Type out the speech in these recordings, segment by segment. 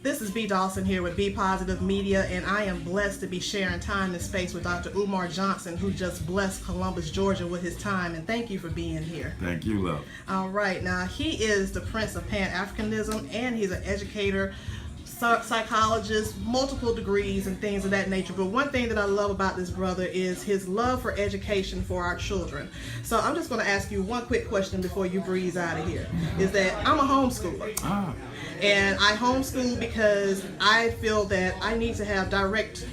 This is B. Dawson here with Be Positive Media, and I am blessed to be sharing time and space with Dr. Umar Johnson, who just blessed Columbus, Georgia with his time, and thank you for being here. Thank you, love. All right, now he is the Prince of Pan-Africanism, and he's an educator, psychologist, multiple degrees and things of that nature. But one thing that I love about this brother is his love for education for our children. So I'm just going to ask you one quick question before you breeze out of here. Is that I'm a homeschooler. And I homeschool because I feel that I need to have direct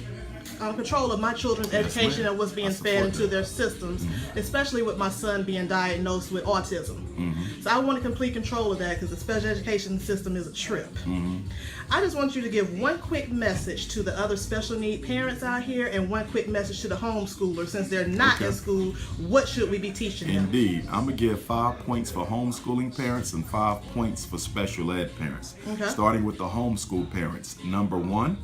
control of my children's education and what's being fed into their systems, especially with my son being diagnosed with autism. So I want complete control of that because the special education system is a trip. I just want you to give one quick message to the other special need parents out here and one quick message to the homeschoolers. Since they're not in school, what should we be teaching them? Indeed. I'm going to give 5 points for homeschooling parents and 5 points for special ed parents. Starting with the homeschool parents. Number 1,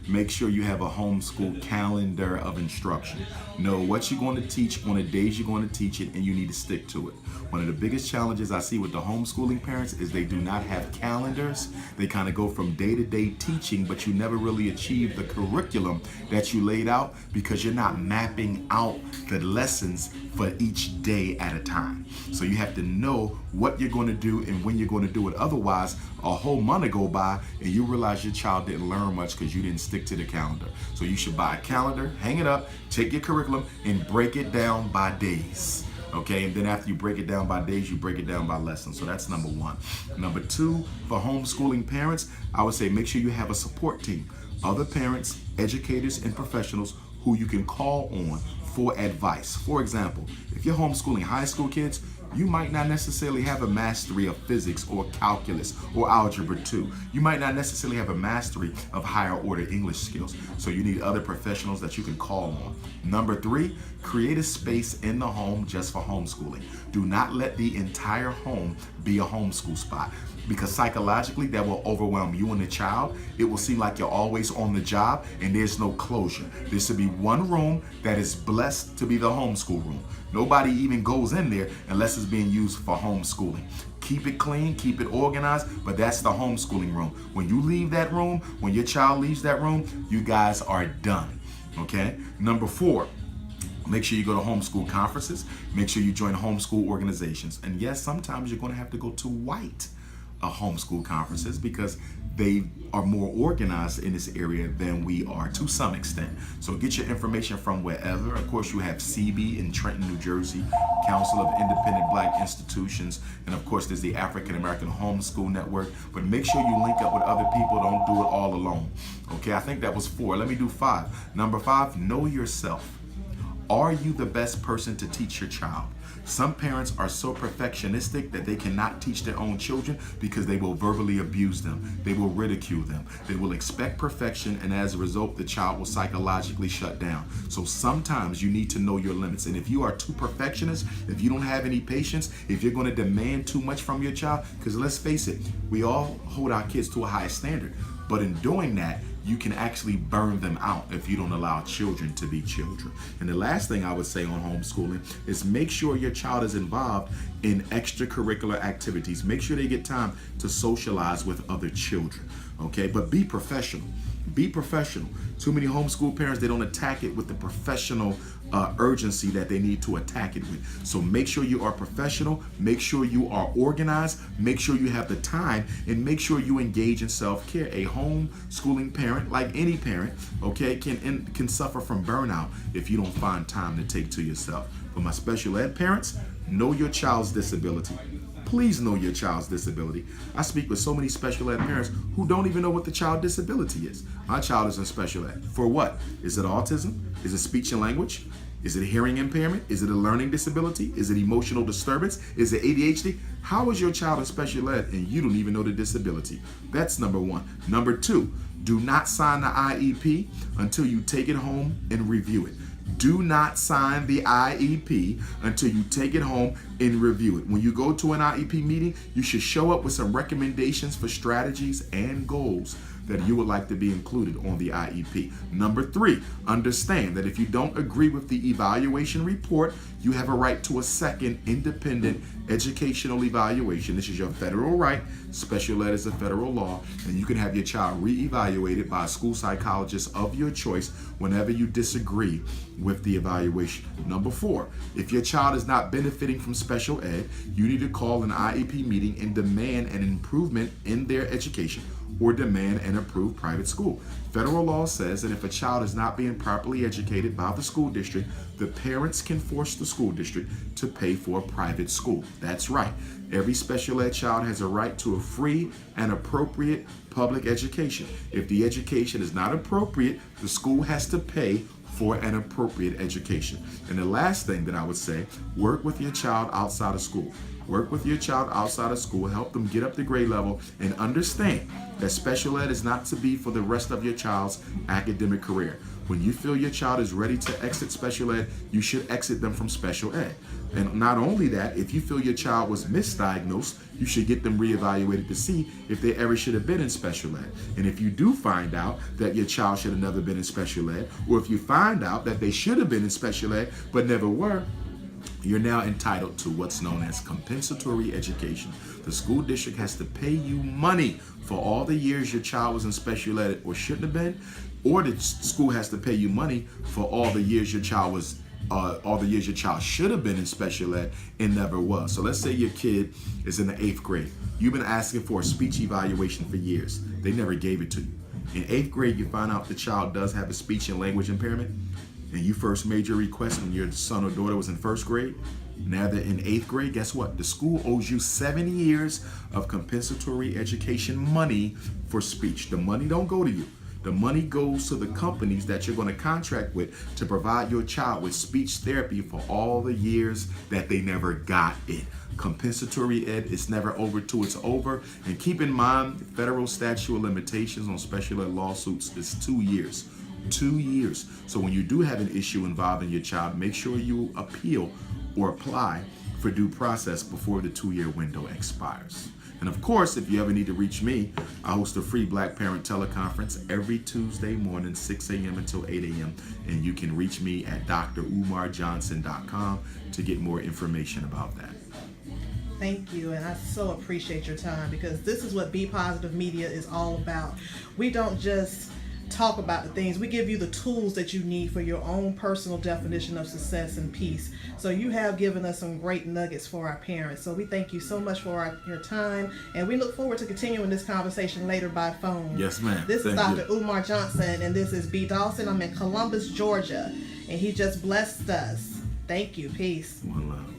make sure you have a homeschool calendar of instruction. Know what you're going to teach on the days you're going to teach it, and you need to stick to it. One of the biggest challenges I see with the homeschooling parents is they do not have calendars. They kind of go from day to day teaching, but you never really achieve the curriculum that you laid out because you're not mapping out the lessons for each day at a time. So you have to know what you're going to do and when you're going to do it. Otherwise, a whole month will go by and you realize your child didn't learn much because you didn't stick to the calendar. So you should buy a calendar, hang it up, take your curriculum and break it down by days. Okay, and then after you break it down by days, you break it down by lessons. So that's number 1. Number 2, for homeschooling parents, I would say make sure you have a support team. Other parents, educators, and professionals who you can call on for advice. For example, if you're homeschooling high school kids, you might not necessarily have a mastery of physics or calculus or algebra 2. You might not necessarily have a mastery of higher order English skills. So you need other professionals that you can call on. Number 3, create a space in the home just for homeschooling. Do not let the entire home be a homeschool spot, because psychologically that will overwhelm you and the child. It will seem like you're always on the job and there's no closure. There should be one room that is blessed to be the homeschool room. Nobody even goes in there unless it's being used for homeschooling. Keep it clean, keep it organized, but that's the homeschooling room. When you leave that room, when your child leaves that room, you guys are done. Okay? Number 4, make sure you go to homeschool conferences. Make sure you join homeschool organizations. And yes, sometimes you're going to have to go to white homeschool conferences because they are more organized in this area than we are to some extent. So get your information from wherever. Of course, you have CB in Trenton, New Jersey, Council of Independent Black Institutions, and of course there's the African American Homeschool Network. But make sure you link up with other people. Don't do it all alone. Okay, I think that was 4. Let me do 5. Number 5, know yourself. Are you the best person to teach your child? Some parents are so perfectionistic that they cannot teach their own children because they will verbally abuse them. They will ridicule them. They will expect perfection, and as a result, the child will psychologically shut down. So sometimes you need to know your limits. And if you are too perfectionist, if you don't have any patience, if you're going to demand too much from your child, because let's face it, we all hold our kids to a high standard. But in doing that, you can actually burn them out if you don't allow children to be children. And the last thing I would say on homeschooling is make sure your child is involved in extracurricular activities. Make sure they get time to socialize with other children, okay? But be professional. Be professional. Too many homeschool parents, they don't attack it with the professional urgency that they need to attack it with. So make sure you are professional, make sure you are organized, make sure you have the time, and make sure you engage in self-care. A homeschooling parent, like any parent, okay, can suffer from burnout if you don't find time to take to yourself. For my special ed parents, know your child's disability. Please know your child's disability. I speak with so many special ed parents who don't even know what the child disability is. My child is in special ed. For what? Is it autism? Is it speech and language? Is it hearing impairment? Is it a learning disability? Is it emotional disturbance? Is it ADHD? How is your child in special ed and you don't even know the disability? That's number 1. Number 2, do not sign the IEP until you take it home and review it. Do not sign the IEP until you take it home, and review it. When you go to an IEP meeting, you should show up with some recommendations for strategies and goals that you would like to be included on the IEP. Number 3, understand that if you don't agree with the evaluation report, you have a right to a second independent educational evaluation. This is your federal right. Special ed is a federal law, and you can have your child re-evaluated by a school psychologist of your choice whenever you disagree with the evaluation. Number 4, if your child is not benefiting from special ed, you need to call an IEP meeting and demand an improvement in their education or demand an approved private school. Federal law says that if a child is not being properly educated by the school district, the parents can force the school district to pay for a private school. That's right. Every special ed child has a right to a free and appropriate public education. If the education is not appropriate, the school has to pay for an appropriate education. And the last thing that I would say, work with your child outside of school. Work with your child outside of school, help them get up to grade level, and understand that special ed is not to be for the rest of your child's academic career. When you feel your child is ready to exit special ed, you should exit them from special ed. And not only that, if you feel your child was misdiagnosed, you should get them reevaluated to see if they ever should have been in special ed. And if you do find out that your child should have never been in special ed, or if you find out that they should have been in special ed but never were, you're now entitled to what's known as compensatory education. The school district has to pay you money for all the years your child was in special ed or shouldn't have been, or the school has to pay you money for all the years your child was should have been in special ed and never was. So let's say your kid is in the 8th grade. You've been asking for a speech evaluation for years. They never gave it to you. In 8th grade, you find out the child does have a speech and language impairment, and you first made your request when your son or daughter was in 1st grade. Now they're in 8th grade, guess what? The school owes you 7 years of compensatory education money for speech. The money don't go to you. The money goes to the companies that you're going to contract with to provide your child with speech therapy for all the years that they never got it. Compensatory ed is never over till it's over. And keep in mind, federal statute of limitations on special ed lawsuits is 2 years. 2 years. So when you do have an issue involving your child, make sure you appeal or apply for due process before the 2-year window expires. And of course, if you ever need to reach me, I host a free Black Parent teleconference every Tuesday morning, 6 a.m. until 8 a.m. And you can reach me at drumarjohnson.com to get more information about that. Thank you, and I so appreciate your time, because this is what Be Positive Media is all about. We don't just talk about the things, we give you the tools that you need for your own personal definition of success and peace. So you have given us some great nuggets for our parents. So we thank you so much for your time, and we look forward to continuing this conversation later by phone. Yes, ma'am. This is Dr. Umar Johnson, and this is B. Dawson. I'm in Columbus, Georgia, and he just blessed us. Thank you. Peace. One love.